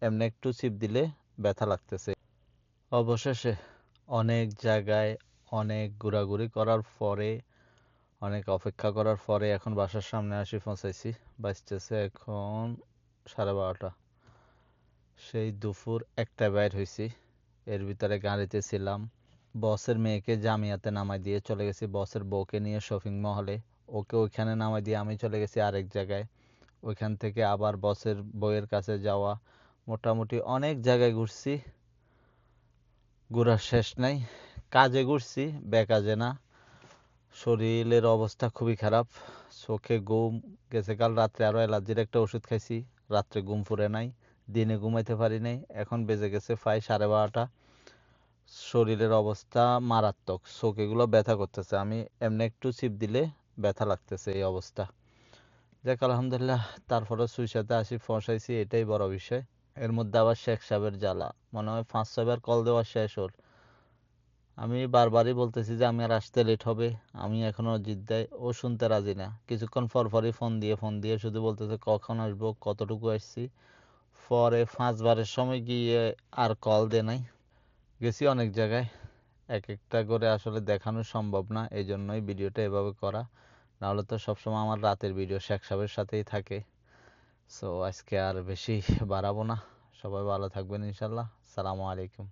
এমনি একটু চিপ দিলে ব্যথা লাগতেছে। অবশেষে অনেক জায়গায় অনেক ঘোরাঘুরি করার পরে, অনেক অপেক্ষা করার পরে এখন বাসার সামনে আসি পৌঁছাইছি। বাজতেছে এখন 12:30। সেই দুপুর 1টায় বাইর হয়েছি। এর ভিতরে গাড়িতে ছিলাম। বসের মেয়েকে জামিয়াতে নামাই দিয়ে চলে গেছি বসের বউকে নিয়ে শপিং মহলে। ওকে ওইখানে নামাই দিয়ে আমি চলে গেছি আরেক জায়গায়। ওইখান থেকে আবার বসের বউয়ের কাছে যাওয়া, মোটামুটি অনেক জায়গায় ঘুরছি। ঘোরার শেষ নাই। কাজে ঘুরছি, বেকাজে না। শরীরের অবস্থা খুবই খারাপ। চোখে ঘুম গেছে। কাল রাত্রে আরো অ্যালার্জির একটা ওষুধ খাইছি। রাত্রে ঘুম ফুরে নাই, দিনে ঘুমাইতে পারি নাই। এখন বেজে গেছে প্রায় 12:30। শরীরের অবস্থা মারাত্মক। চোখ এগুলো ব্যথা করতেছে। আমি এমনি একটু চিপ দিলে ব্যথা লাগতেছে, এই অবস্থা। যাক আলহামদুলিল্লাহ, তারপরে সুইসাতে আসি, পৌঁছাইছি, এটাই বড় বিষয়। এর মধ্যে আবার শেখ সাহেবের জ্বালা। মনে হয় 5-6 বার কল দেওয়া শেষ ওর। আমি বারবারই বলতেছি যে আমি আর আসতে লেট হবে, আমি এখনো জিদ্দায়। ও শুনতে রাজি না। কিছুক্ষণ পর পরই ফোন দিয়ে শুধু বলতেছে কখন আসবো, কতটুকু আসছি। পরে 5বারের সময় গিয়ে আর কল দে নাই। গেছি অনেক জায়গায়, এক একটা করে আসলে দেখানো সম্ভব না, এই জন্যই ভিডিওটা এভাবে করা। নাহলে তো সবসময় আমার রাতের ভিডিও শেখ সাহেবের সাথেই থাকে। সো আজকে আর বেশি বাড়াবো না। সবাই ভালো থাকবেন ইনশাল্লাহ। সালামু আলাইকুম।